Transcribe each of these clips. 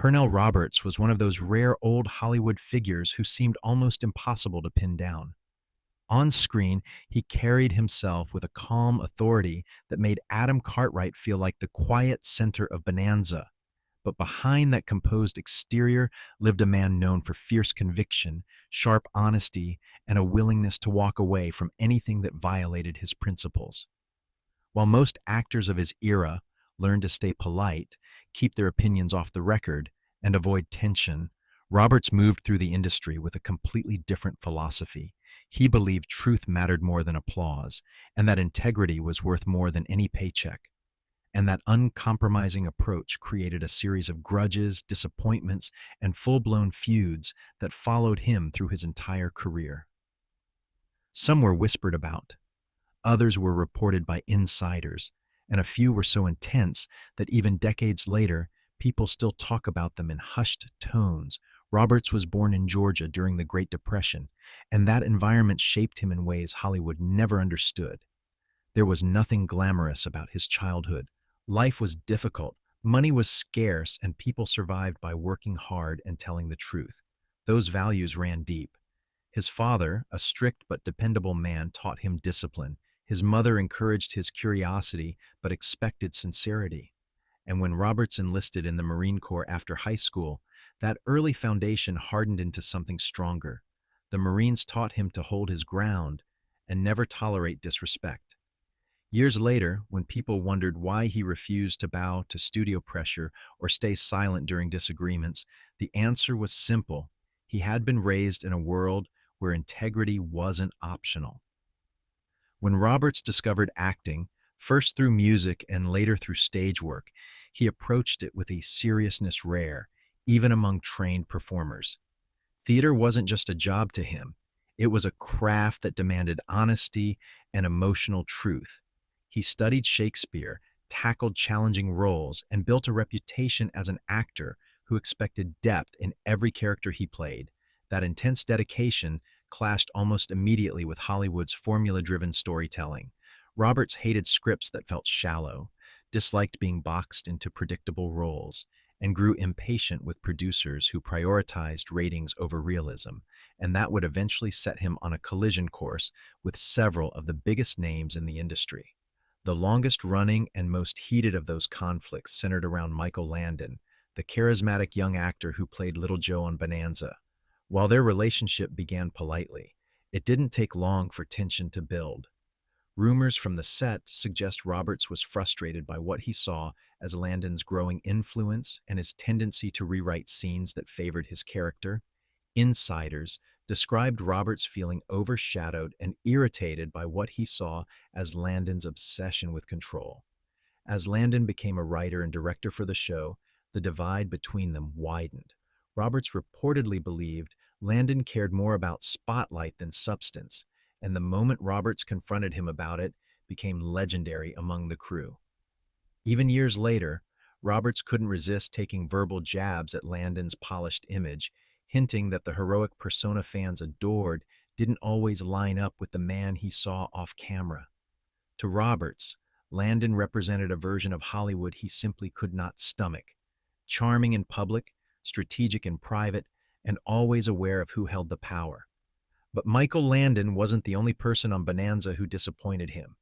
Pernell Roberts was one of those rare old Hollywood figures who seemed almost impossible to pin down. On screen, he carried himself with a calm authority that made Adam Cartwright feel like the quiet center of Bonanza. But behind that composed exterior lived a man known for fierce conviction, sharp honesty, and a willingness to walk away from anything that violated his principles. While most actors of his era learned to stay polite, keep their opinions off the record, and avoid tension, Roberts moved through the industry with a completely different philosophy. He believed truth mattered more than applause, and that integrity was worth more than any paycheck. And that uncompromising approach created a series of grudges, disappointments, and full-blown feuds that followed him through his entire career. Some were whispered about, others were reported by insiders, and a few were so intense that even decades later, people still talk about them in hushed tones. Roberts was born in Georgia during the Great Depression, and that environment shaped him in ways Hollywood never understood. There was nothing glamorous about his childhood. Life was difficult, money was scarce, and people survived by working hard and telling the truth. Those values ran deep. His father, a strict but dependable man, taught him discipline. His mother encouraged his curiosity but expected sincerity. And when Roberts enlisted in the Marine Corps after high school, that early foundation hardened into something stronger. The Marines taught him to hold his ground and never tolerate disrespect. Years later, when people wondered why he refused to bow to studio pressure or stay silent during disagreements, the answer was simple. He had been raised in a world where integrity wasn't optional. When Roberts discovered acting, first through music and later through stage work, he approached it with a seriousness rare, even among trained performers. Theater wasn't just a job to him. It was a craft that demanded honesty and emotional truth. He studied Shakespeare, tackled challenging roles, and built a reputation as an actor who expected depth in every character he played. That intense dedication clashed almost immediately with Hollywood's formula-driven storytelling. Roberts hated scripts that felt shallow, disliked being boxed into predictable roles, and grew impatient with producers who prioritized ratings over realism, and that would eventually set him on a collision course with several of the biggest names in the industry. The longest-running and most heated of those conflicts centered around Michael Landon, the charismatic young actor who played Little Joe on Bonanza. While their relationship began politely, it didn't take long for tension to build. Rumors from the set suggest Roberts was frustrated by what he saw as Landon's growing influence and his tendency to rewrite scenes that favored his character. Insiders described Roberts feeling overshadowed and irritated by what he saw as Landon's obsession with control. As Landon became a writer and director for the show, the divide between them widened. Roberts reportedly believed Landon cared more about spotlight than substance, and the moment Roberts confronted him about it became legendary among the crew. Even years later, Roberts couldn't resist taking verbal jabs at Landon's polished image, hinting that the heroic persona fans adored didn't always line up with the man he saw off camera. To Roberts, Landon represented a version of Hollywood he simply could not stomach. Charming in public, strategic in private, and always aware of who held the power. But Michael Landon wasn't the only person on Bonanza who disappointed him.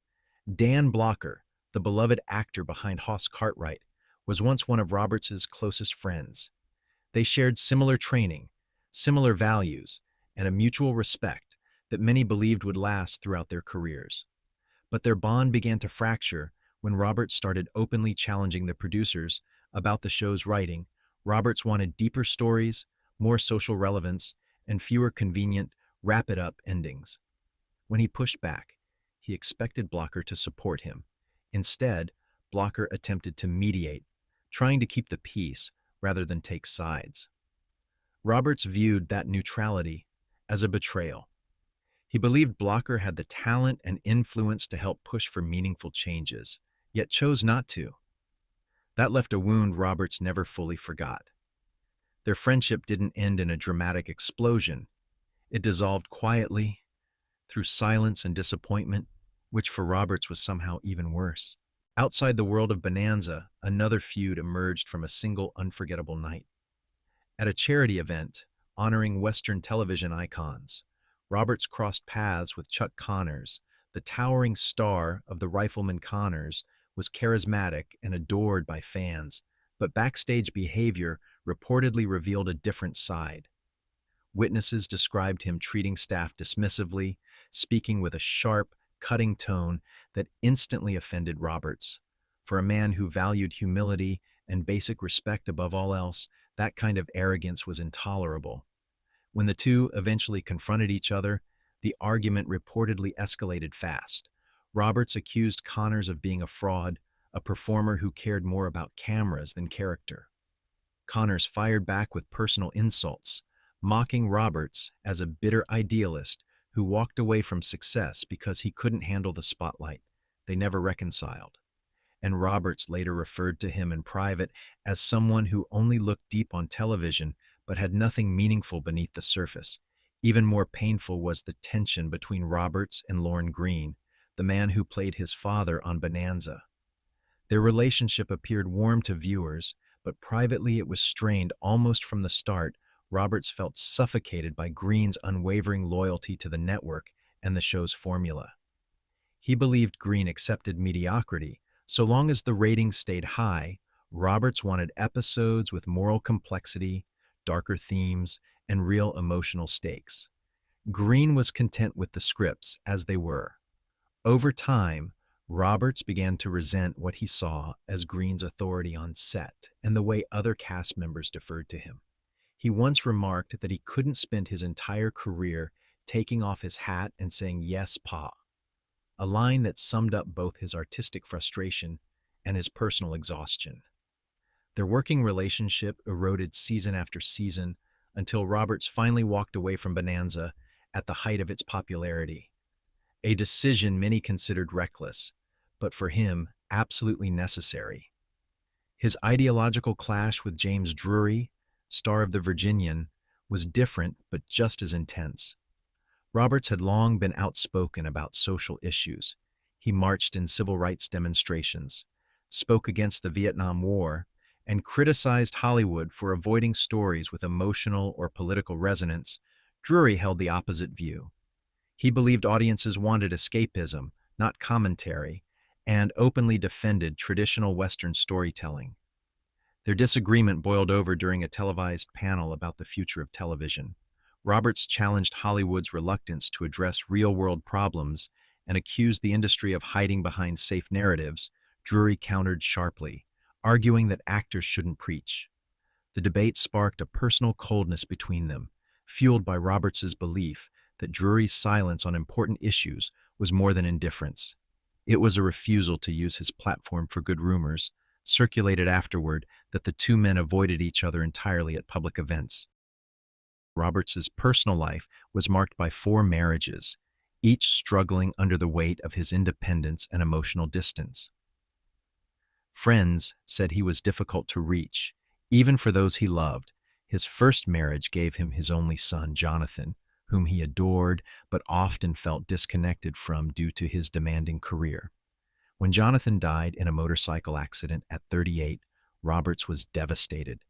Dan Blocker, the beloved actor behind Hoss Cartwright, was once one of Roberts's closest friends. They shared similar training, similar values, and a mutual respect that many believed would last throughout their careers. But their bond began to fracture when Roberts started openly challenging the producers about the show's writing. Roberts wanted deeper stories, more social relevance, and fewer convenient, wrap-it-up endings. When he pushed back, he expected Blocker to support him. Instead, Blocker attempted to mediate, trying to keep the peace rather than take sides. Roberts viewed that neutrality as a betrayal. He believed Blocker had the talent and influence to help push for meaningful changes, yet chose not to. That left a wound Roberts never fully forgot. Their friendship didn't end in a dramatic explosion. It dissolved quietly, through silence and disappointment, which for Roberts was somehow even worse. Outside the world of Bonanza, another feud emerged from a single unforgettable night. At a charity event honoring Western television icons, Roberts crossed paths with Chuck Connors. The towering star of the Rifleman Connors was charismatic and adored by fans, but backstage behavior reportedly revealed a different side. Witnesses described him treating staff dismissively, speaking with a sharp, cutting tone that instantly offended Roberts. For a man who valued humility and basic respect above all else, that kind of arrogance was intolerable. When the two eventually confronted each other, the argument reportedly escalated fast. Roberts accused Connors of being a fraud, a performer who cared more about cameras than character. Connors fired back with personal insults, mocking Roberts as a bitter idealist who walked away from success because he couldn't handle the spotlight. They never reconciled, and Roberts later referred to him in private as someone who only looked deep on television but had nothing meaningful beneath the surface. Even more painful was the tension between Roberts and Lorne Greene, the man who played his father on Bonanza. Their relationship appeared warm to viewers, but privately it was strained almost from the start. Roberts felt suffocated by Greene's unwavering loyalty to the network and the show's formula. He believed Greene accepted mediocrity. So long as the ratings stayed high, Roberts wanted episodes with moral complexity, darker themes, and real emotional stakes. Greene was content with the scripts as they were. Over time, Roberts began to resent what he saw as Greene's authority on set and the way other cast members deferred to him. He once remarked that he couldn't spend his entire career taking off his hat and saying, "Yes, Pa," a line that summed up both his artistic frustration and his personal exhaustion. Their working relationship eroded season after season until Roberts finally walked away from Bonanza at the height of its popularity. A decision many considered reckless, but for him, absolutely necessary. His ideological clash with James Drury, star of The Virginian, was different but just as intense. Roberts had long been outspoken about social issues. He marched in civil rights demonstrations, spoke against the Vietnam War, and criticized Hollywood for avoiding stories with emotional or political resonance. Drury held the opposite view. He believed audiences wanted escapism, not commentary, and openly defended traditional Western storytelling. Their disagreement boiled over during a televised panel about the future of television. Roberts challenged Hollywood's reluctance to address real-world problems and accused the industry of hiding behind safe narratives. Drury countered sharply, arguing that actors shouldn't preach. The debate sparked a personal coldness between them, fueled by Roberts's belief that Drury's silence on important issues was more than indifference. It was a refusal to use his platform for good. Rumors circulated afterward that the two men avoided each other entirely at public events. Roberts's personal life was marked by 4 marriages, each struggling under the weight of his independence and emotional distance. Friends said he was difficult to reach, even for those he loved. His first marriage gave him his only son, Jonathan, whom he adored but often felt disconnected from due to his demanding career. When Jonathan died in a motorcycle accident at 38, Roberts was devastated.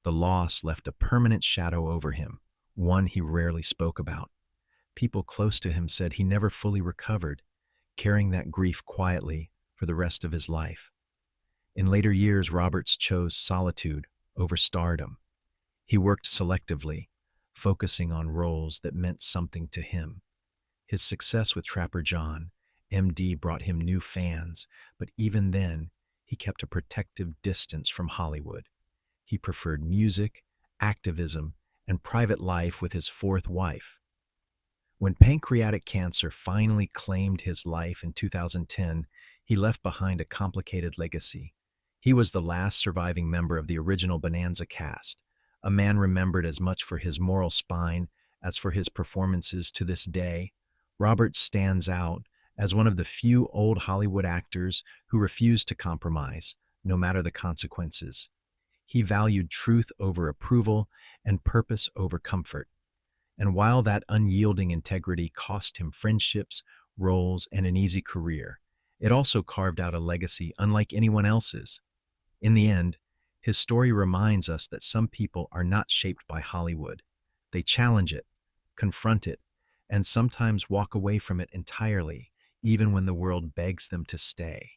The loss left a permanent shadow over him, one he rarely spoke about. People close to him said he never fully recovered, carrying that grief quietly for the rest of his life. In later years, Roberts chose solitude over stardom. He worked selectively, focusing on roles that meant something to him. His success with Trapper John, MD, brought him new fans, but even then, he kept a protective distance from Hollywood. He preferred music, activism, and private life with his 4th wife. When pancreatic cancer finally claimed his life in 2010, he left behind a complicated legacy. He was the last surviving member of the original Bonanza cast, a man remembered as much for his moral spine as for his performances. To this day, Roberts stands out as one of the few old Hollywood actors who refused to compromise, no matter the consequences. He valued truth over approval and purpose over comfort. And while that unyielding integrity cost him friendships, roles, and an easy career, it also carved out a legacy unlike anyone else's. In the end, His story reminds us that some people are not shaped by Hollywood. They challenge it, confront it, and sometimes walk away from it entirely, even when the world begs them to stay.